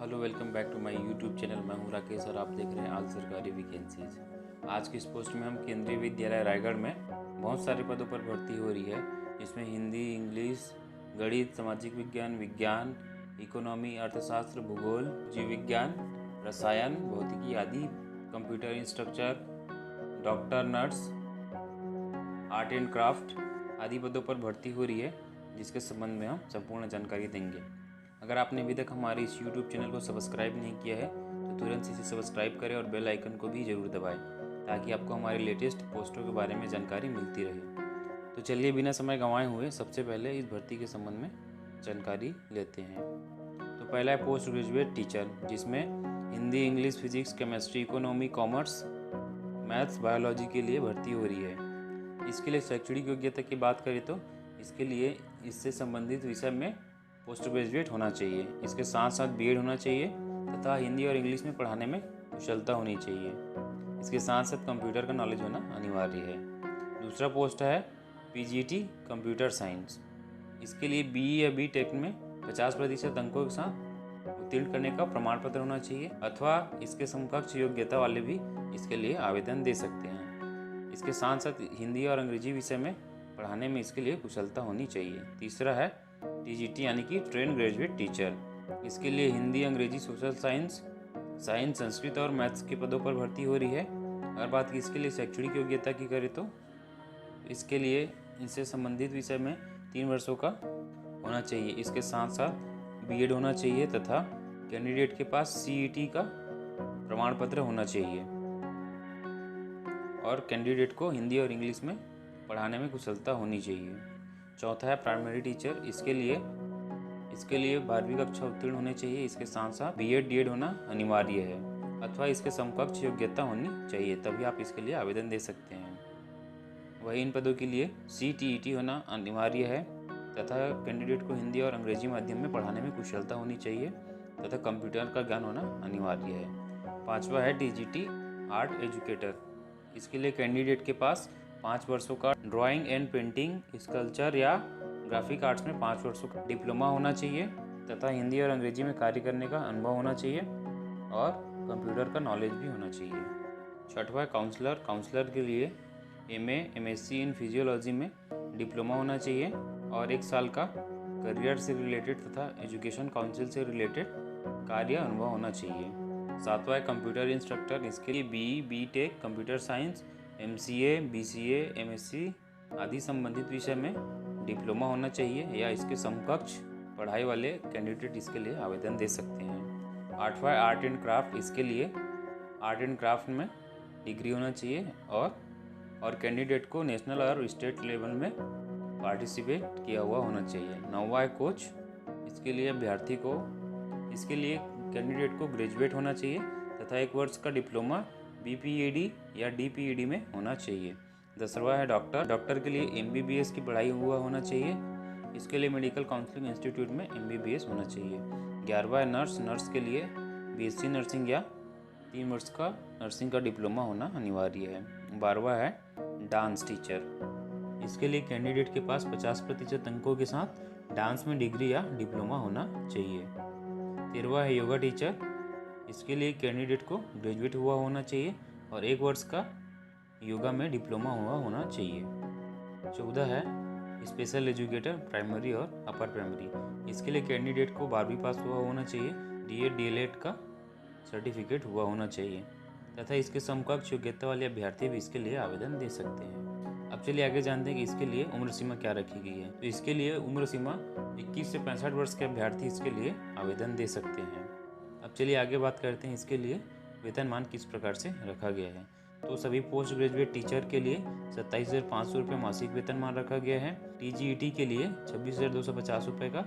Hello, welcome back to my YouTube channel. मैं हूं राकेश और आप देख रहे हैं आल सरकारी वैकेंसीज। आज की इस पोस्ट में हम केंद्रीय विद्यालय रायगढ़ में बहुत सारे पदों पर भर्ती हो रही है, जिसमें हिंदी, इंग्लिश, गणित, सामाजिक विज्ञान, विज्ञान, इकोनॉमी, अर्थशास्त्र, भूगोल, जीव विज्ञान, रसायन, भौतिकी आदि, computer instructor, doctor, nurse, art and craft आदि पदों पर भर्ती हो रही है, जिसके संबंध में हम संपूर्ण जानकारी देंगे। अगर आपने अभी तक हमारे इस YouTube चैनल को सब्सक्राइब नहीं किया है तो तुरंत इसे सब्सक्राइब करें और बेल आइकन को भी ज़रूर दबाएं, ताकि आपको हमारे लेटेस्ट पोस्टों के बारे में जानकारी मिलती रहे। तो चलिए बिना समय गंवाए हुए सबसे पहले इस भर्ती के संबंध में जानकारी लेते हैं। तो पहला है पोस्ट ग्रेजुएट टीचर, जिसमें Hindi, English, physics, chemistry, economy, commerce, maths, biology के लिए भर्ती हो रही है। इसके लिए शैक्षणिक योग्यता की बात करें तो इसके लिए इससे संबंधित विषय में पोस्ट ग्रेजुएट होना चाहिए। इसके साथ साथ बीएड होना चाहिए तथा हिंदी और इंग्लिश में पढ़ाने में कुशलता होनी चाहिए। इसके साथ साथ कंप्यूटर का नॉलेज होना अनिवार्य है। दूसरा पोस्ट है पीजीटी कंप्यूटर साइंस। इसके लिए बीई या बीटेक में 50% अंकों के साथ उत्तीर्ण करने का प्रमाण पत्र होना चाहिए, अथवा इसके समकक्ष योग्यता वाले भी इसके लिए आवेदन दे सकते हैं। इसके साथ साथ हिंदी और अंग्रेजी विषय में पढ़ाने में इसके लिए कुशलता होनी चाहिए। तीसरा है टीजीटी यानी कि ट्रेन ग्रेजुएट टीचर। इसके लिए हिंदी, अंग्रेजी, सोशल साइंस, संस्कृत और मैथ्स के पदों पर भर्ती हो रही है। अगर बात की इसके लिए शैक्षणिक योग्यता की करें तो इसके लिए इससे संबंधित विषय में 3 वर्षों का होना चाहिए। इसके साथ साथ बीएड होना चाहिए तथा कैंडिडेट के पास सीईटी का प्रमाण पत्र होना चाहिए और कैंडिडेट को हिंदी और इंग्लिश में पढ़ाने में कुशलता होनी चाहिए। चौथा है प्राइमरी टीचर। इसके लिए 12वीं कक्षा उत्तीर्ण होने चाहिए। इसके साथ साथ बीएड डीएड होना अनिवार्य है, अथवा इसके समकक्ष योग्यता होनी चाहिए, तभी आप इसके लिए आवेदन दे सकते हैं। वही इन पदों के लिए सीटीईटी होना अनिवार्य है तथा कैंडिडेट को हिंदी और अंग्रेजी माध्यम में पढ़ाने में कुशलता होनी चाहिए तथा कंप्यूटर का ज्ञान होना अनिवार्य है। पाँचवा है टीजीटी आर्ट एजुकेटर। इसके लिए कैंडिडेट के पास 5 वर्षों का ड्राइंग एंड पेंटिंग, स्कल्पचर या ग्राफिक आर्ट्स में 5 वर्षों का डिप्लोमा होना चाहिए तथा हिंदी और अंग्रेजी में कार्य करने का अनुभव होना चाहिए और कंप्यूटर का नॉलेज भी होना चाहिए। छठवां है काउंसलर। काउंसलर के लिए एमए, एमएससी इन फिजियोलॉजी में डिप्लोमा होना चाहिए और 1 साल का करियर से रिलेटेड तथा एजुकेशन काउंसिल से रिलेटेड कार्य अनुभव होना चाहिए। सातवां है कंप्यूटर इंस्ट्रक्टर। इसके लिए BE, BTech, computer science, MCA, BCA, MSc आदि संबंधित विषय में डिप्लोमा होना चाहिए या इसके समकक्ष पढ़ाई वाले कैंडिडेट इसके लिए आवेदन दे सकते हैं। आठवां है आर्ट एंड क्राफ्ट। इसके लिए आर्ट एंड क्राफ्ट में डिग्री होना चाहिए और कैंडिडेट को नेशनल और स्टेट लेवल में पार्टिसिपेट किया हुआ होना चाहिए। नौवां है कोच। इसके लिए कैंडिडेट को ग्रेजुएट होना चाहिए तथा 1 वर्ष का डिप्लोमा बीपीएडी या डीपीएडी में होना चाहिए। 10वां है डॉक्टर। डॉक्टर के लिए एमबीबीएस की पढ़ाई हुआ होना चाहिए। इसके लिए मेडिकल काउंसलिंग इंस्टीट्यूट में एमबीबीएस होना चाहिए। 11वां है नर्स। नर्स के लिए बीएससी नर्सिंग या 3 वर्ष का नर्सिंग का डिप्लोमा होना अनिवार्य है। 12वां है डांस टीचर। इसके लिए कैंडिडेट के पास 50% अंकों के साथ डांस में डिग्री या डिप्लोमा होना चाहिए। 13वां है योगा टीचर। इसके लिए कैंडिडेट को ग्रेजुएट हुआ होना चाहिए और 1 वर्ष का योगा में डिप्लोमा हुआ होना चाहिए। 14 है स्पेशल एजुकेटर प्राइमरी और अपर प्राइमरी। इसके लिए कैंडिडेट को 12वीं पास हुआ होना चाहिए, डीएड डीएलएड का सर्टिफिकेट हुआ होना चाहिए तथा इसके समकक्ष योग्यता वाले अभ्यर्थी भी इसके लिए आवेदन दे सकते हैं। अब चलिए आगे जानते हैं कि इसके लिए उम्र सीमा क्या रखी गई है। तो इसके लिए उम्र सीमा 21 से 65 वर्ष के अभ्यर्थी इसके लिए आवेदन दे सकते हैं। अब चलिए आगे बात करते हैं इसके लिए वेतनमान किस प्रकार से रखा गया है। तो सभी पोस्ट ग्रेजुएट टीचर के लिए 27,500 रुपये मासिक वेतनमान रखा गया है। टीजीईटी के लिए 26,250 रुपये का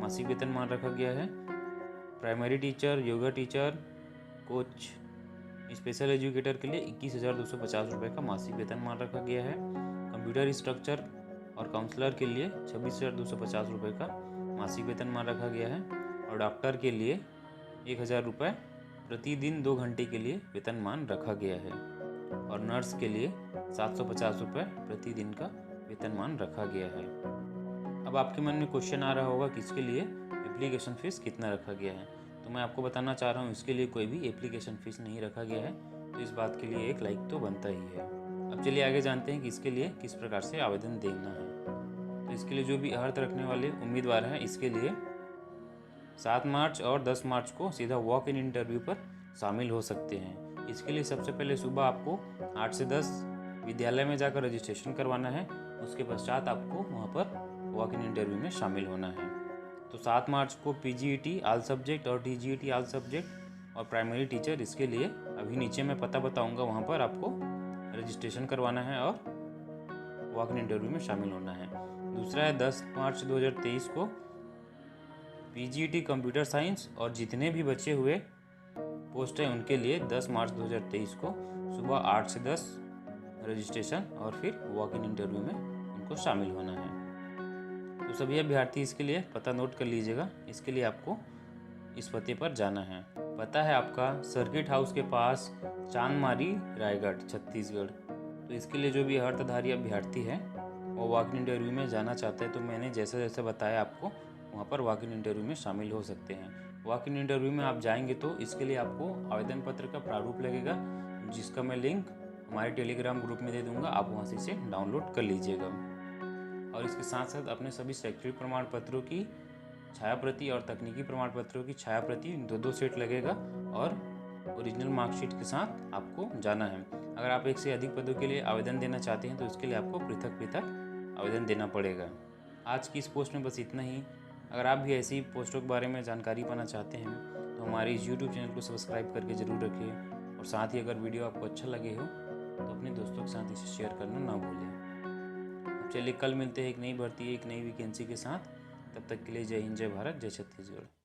मासिक वेतनमान रखा गया है। Primary teacher, yoga teacher, coach, special educator के लिए 21,250 रुपये का मासिक वेतनमान रखा गया है। कंप्यूटर इंस्ट्रक्चर और काउंसलर के लिए 26,250 रुपये का मासिक वेतनमान रखा गया है और डॉक्टर के लिए 1,000 रुपये प्रतिदिन 2 घंटे के लिए वेतनमान रखा गया है और नर्स के लिए 750 रुपये प्रतिदिन का वेतनमान रखा गया है। अब आपके मन में क्वेश्चन आ रहा होगा कि इसके लिए एप्लीकेशन फ़ीस कितना रखा गया है। तो मैं आपको बताना चाह रहा हूँ इसके लिए कोई भी एप्लीकेशन फ़ीस नहीं रखा गया है, तो इस बात के लिए एक लाइक तो बनता ही है। अब चलिए आगे जानते हैं कि इसके लिए किस प्रकार से आवेदन देना है। तो इसके लिए जो भी अर्हत रखने वाले उम्मीदवार हैं, इसके लिए 7 मार्च और 10 मार्च को सीधा वॉक इन इंटरव्यू पर शामिल हो सकते हैं। इसके लिए सबसे पहले सुबह आपको 8 से 10 विद्यालय में जाकर रजिस्ट्रेशन करवाना है। उसके पश्चात आपको वहाँ पर वॉक इन इंटरव्यू में शामिल होना है। तो 7 मार्च को पीजीईटी ऑल सब्जेक्ट और टीजीईटी ऑल सब्जेक्ट और प्राइमरी टीचर, इसके लिए अभी नीचे मैं पता बताऊंगा, वहाँ पर आपको रजिस्ट्रेशन करवाना है और वॉक इन इंटरव्यू में शामिल होना है। दूसरा है 10 मार्च 2023 को पीजीईटी कंप्यूटर साइंस और जितने भी बचे हुए पोस्ट हैं उनके लिए 10 मार्च 2023 को सुबह 8 से 10 रजिस्ट्रेशन और फिर वॉक इन इंटरव्यू में उनको शामिल होना है। तो सभी अभ्यर्थी इसके लिए पता नोट कर लीजिएगा। इसके लिए आपको इस पते पर जाना है। पता है आपका सर्किट हाउस के पास, चांदमारी, रायगढ़, छत्तीसगढ़। तो इसके लिए जो भी अर्हतधारी अभ्यर्थी है वो वॉक इन इंटरव्यू में जाना चाहता है, तो मैंने जैसे जैसे बताया आपको, वहाँ पर वॉक इन इंटरव्यू में शामिल हो सकते हैं। वॉक इन इंटरव्यू में आप जाएंगे तो इसके लिए आपको आवेदन पत्र का प्रारूप लगेगा, जिसका मैं लिंक हमारे टेलीग्राम ग्रुप में दे दूंगा। आप वहाँ से इसे डाउनलोड कर लीजिएगा। और इसके साथ साथ अपने सभी शैक्षणिक प्रमाण पत्रों की छाया प्रति और तकनीकी प्रमाण पत्रों की छाया प्रति 2-2 सेट लगेगा और ओरिजिनल मार्कशीट के साथ आपको जाना है। अगर आप एक से अधिक पदों के लिए आवेदन देना चाहते हैं तो इसके लिए आपको पृथक पृथक आवेदन देना पड़ेगा। आज की इस पोस्ट में बस इतना ही। अगर आप भी ऐसी पोस्टों के बारे में जानकारी पाना चाहते हैं तो हमारे इस यूट्यूब चैनल को सब्सक्राइब करके ज़रूर रखिए, और साथ ही अगर वीडियो आपको अच्छा लगे हो तो अपने दोस्तों के साथ इसे शेयर करना ना भूलें। अब चलिए कल मिलते हैं एक नई भर्ती, एक नई वैकेंसी के साथ। तब तक के लिए जय हिंद, जय भारत, जय छत्तीसगढ़।